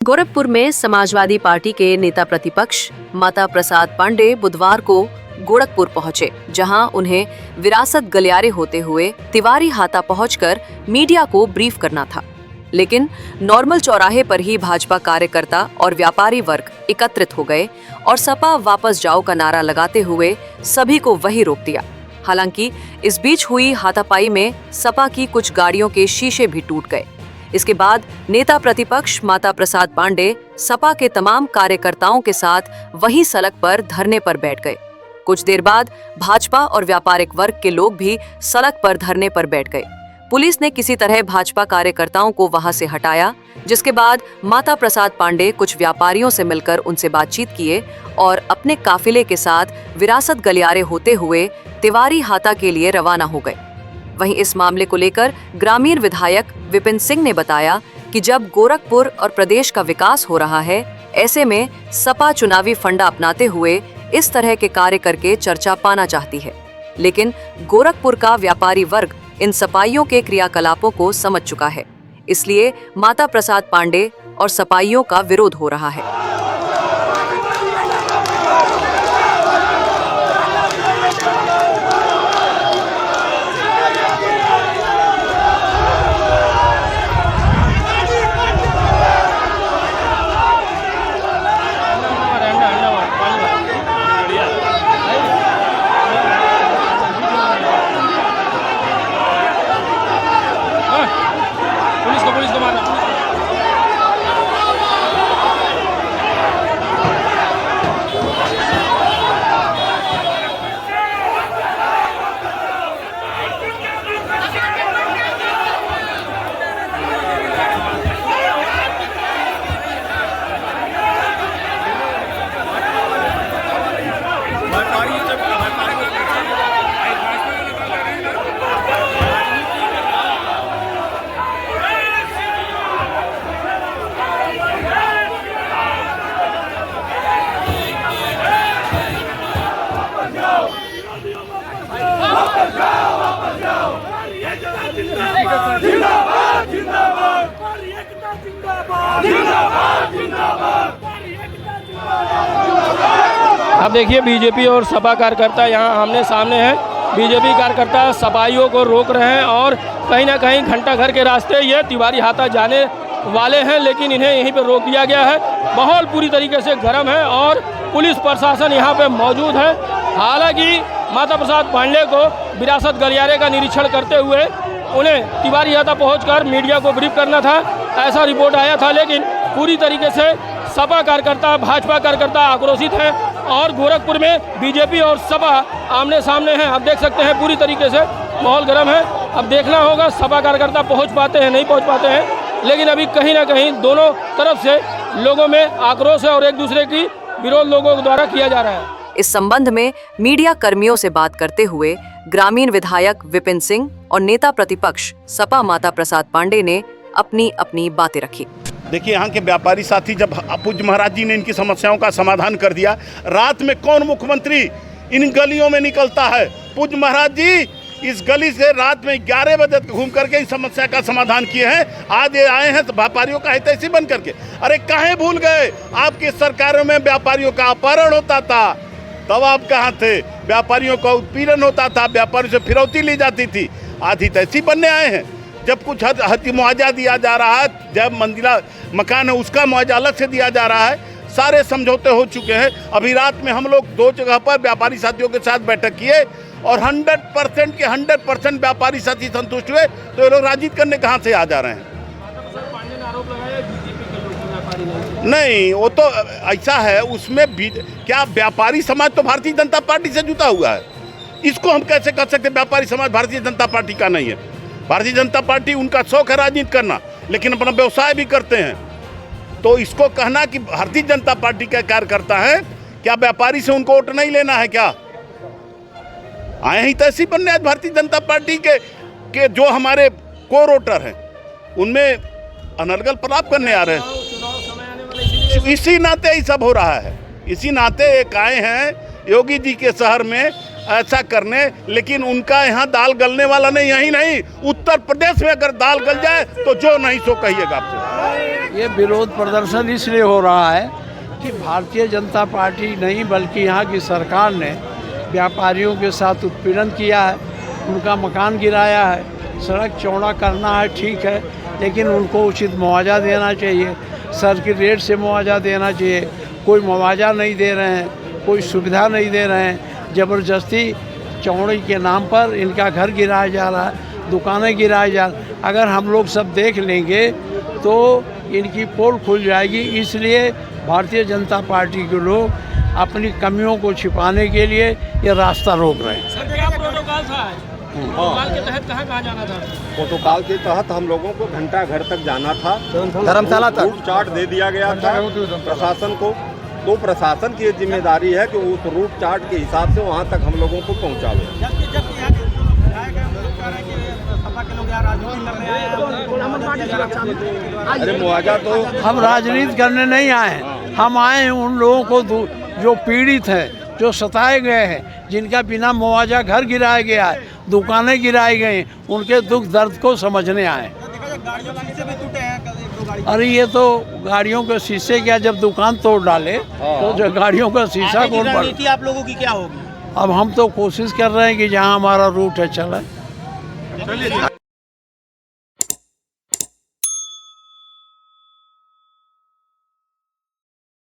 गोरखपुर में समाजवादी पार्टी के नेता प्रतिपक्ष माता प्रसाद पांडे बुधवार को गोरखपुर पहुंचे, जहां उन्हें विरासत गलियारे होते हुए तिवारी हाता पहुंचकर मीडिया को ब्रीफ करना था। लेकिन नॉर्मल चौराहे पर ही भाजपा कार्यकर्ता और व्यापारी वर्ग एकत्रित हो गए और सपा वापस जाओ का नारा लगाते हुए सभी को वहीं रोक दिया। हालांकि इस बीच हुई हाथापाई में सपा की कुछ गाड़ियों के शीशे भी टूट गए। इसके बाद नेता प्रतिपक्ष माता प्रसाद पांडे सपा के तमाम कार्यकर्ताओं के साथ वहीं सड़क पर धरने पर बैठ गए। कुछ देर बाद भाजपा और व्यापारिक वर्ग के लोग भी सड़क पर धरने पर बैठ गए। पुलिस ने किसी तरह भाजपा कार्यकर्ताओं को वहां से हटाया, जिसके बाद माता प्रसाद पांडे कुछ व्यापारियों से मिलकर उनसे बातचीत किए और अपने काफिले के साथ विरासत गलियारे होते हुए तिवारी हाता के लिए रवाना हो गए। वहीं इस मामले को लेकर ग्रामीण विधायक विपिन सिंह ने बताया कि जब गोरखपुर और प्रदेश का विकास हो रहा है, ऐसे में सपा चुनावी फंडा अपनाते हुए इस तरह के कार्य करके चर्चा पाना चाहती है। लेकिन गोरखपुर का व्यापारी वर्ग इन सपाइयों के क्रियाकलापों को समझ चुका है, इसलिए माता प्रसाद पांडे और सपाइयों का विरोध हो रहा है। पुलिस को मारना। अब देखिए बीजेपी और सपा कार्यकर्ता यहाँ आमने सामने हैं। बीजेपी कार्यकर्ता सपाइयों को रोक रहे हैं और कहीं ना कहीं घंटा घर के रास्ते ये तिवारी हाता जाने वाले हैं, लेकिन इन्हें यहीं पर रोक दिया गया है। माहौल पूरी तरीके से गर्म है और पुलिस प्रशासन यहाँ पे मौजूद है। हालांकि माता प्रसाद पांडे को विरासत गलियारे का निरीक्षण करते हुए उन्हें तिवारी हाता पहुंचकर मीडिया को ब्रीफ करना था, ऐसा रिपोर्ट आया था। लेकिन पूरी तरीके से सपा कार्यकर्ता, भाजपा कार्यकर्ता आक्रोशित हैं और गोरखपुर में बीजेपी और सपा आमने सामने हैं। आप देख सकते हैं पूरी तरीके से माहौल गर्म है। अब देखना होगा सपा कार्यकर्ता पहुंच पाते हैं, नहीं पहुंच पाते हैं, लेकिन अभी कहीं ना कहीं दोनों तरफ से लोगों में आक्रोश है और एक दूसरे की विरोध लोगों द्वारा किया जा रहा है। इस संबंध में मीडिया कर्मियों से बात करते हुए ग्रामीण विधायक विपिन सिंह और नेता प्रतिपक्ष सपा माता प्रसाद पांडे ने अपनी अपनी बातें रखी। देखिए, यहाँ के व्यापारी साथी, जब पूज्य महाराज जी ने इनकी समस्याओं का समाधान कर दिया, रात में कौन मुख्यमंत्री इन गलियों में निकलता है? पूज्य महाराज जी इस गली से रात में 11 बजे घूम करके इस समस्या का समाधान किए हैं। आज ये आए हैं तो व्यापारियों का हितैषी बन करके। अरे काहे भूल गए, आपकी सरकारों में व्यापारियों का अपहरण होता था, तब आप कहाँ थे? व्यापारियों का उत्पीड़न होता था, व्यापारियों से फिरौती ली जाती थी। आज हितैषी बनने आए हैं। जब कुछ हद मुआवजा दिया जा रहा है, जब मंजिला मकान है उसका मुआवजा अलग से दिया जा रहा है, सारे समझौते हो चुके हैं। अभी रात में हम लोग 2 जगह पर व्यापारी साथियों के साथ बैठक किए और 100% व्यापारी साथी संतुष्ट हुए। तो ये लोग राजनीति करने कहाँ से आ जा रहे हैं? नहीं, वो तो ऐसा है, उसमें क्या व्यापारी समाज तो भारतीय जनता पार्टी से जुटा हुआ है। इसको हम कैसे कर सकते? व्यापारी समाज भारतीय जनता पार्टी का नहीं है। भारतीय जनता पार्टी, उनका शौक है राजनीति करना, लेकिन अपना व्यवसाय भी करते हैं। तो इसको कहना कि भारतीय जनता पार्टी का कार्यकर्ता है, क्या व्यापारी से उनको वोट नहीं लेना है? क्या आए ही तैसी बनने आज भारतीय जनता पार्टी के जो हमारे कोर वोटर हैं उनमें अनर्गल प्रलाप करने आ रहे हैं। इसी नाते ही सब हो रहा है। इसी नाते एक आए हैं योगी जी के शहर में ऐसा करने, लेकिन उनका यहाँ दाल गलने वाला नहीं। यही नहीं, उत्तर प्रदेश में अगर दाल गल जाए तो जो नहीं सो कहिएगा आपसे। ये विरोध प्रदर्शन इसलिए हो रहा है कि भारतीय जनता पार्टी नहीं बल्कि यहाँ की सरकार ने व्यापारियों के साथ उत्पीड़न किया है, उनका मकान गिराया है, सड़क चौड़ा करना है ठीक है, लेकिन उनको उचित मुआवजा देना चाहिए, सर्किट रेट से मुआवजा देना चाहिए। कोई मुआवजा नहीं दे रहे हैं, कोई सुविधा नहीं दे रहे हैं, ज़बरदस्ती चौड़े के नाम पर इनका घर गिराया जा रहा है, दुकानें गिराई जा रही। अगर हम लोग सब देख लेंगे तो इनकी पोल खुल जाएगी। इसलिए भारतीय जनता पार्टी के लोग अपनी कमियों को छिपाने के लिए ये रास्ता रोक रहे हैं। सर क्या प्रोटोकॉल था? प्रोटोकॉल के तहत कहाँ जाना था? प्रोटोकॉल के तहत हम लोगों को घंटा घर तक जाना था, धर्मशाला तक रूट चार्ट दे दिया गया था प्रशासन को। तो प्रशासन की जिम्मेदारी है कि उस रूट चार्ट के हिसाब से वहाँ तक हम लोगों को पहुँचावे। अरे मुआवजा तो हम राजनीति करने नहीं आए हैं, हम आए हैं उन लोगों को जो पीड़ित हैं, जो सताए गए हैं, जिनका बिना मुआवजा घर गिराया गया है, दुकानें गिराई गई, उनके दुख दर्द को समझने आए। अरे ये तो गाड़ियों के शीशे क्या, जब दुकान तोड़ डाले तो जो गाड़ियों का शीशा कौन पड़। आप लोगों की क्या होगी? अब हम तो कोशिश कर रहे हैं कि जहाँ हमारा रूट है चले।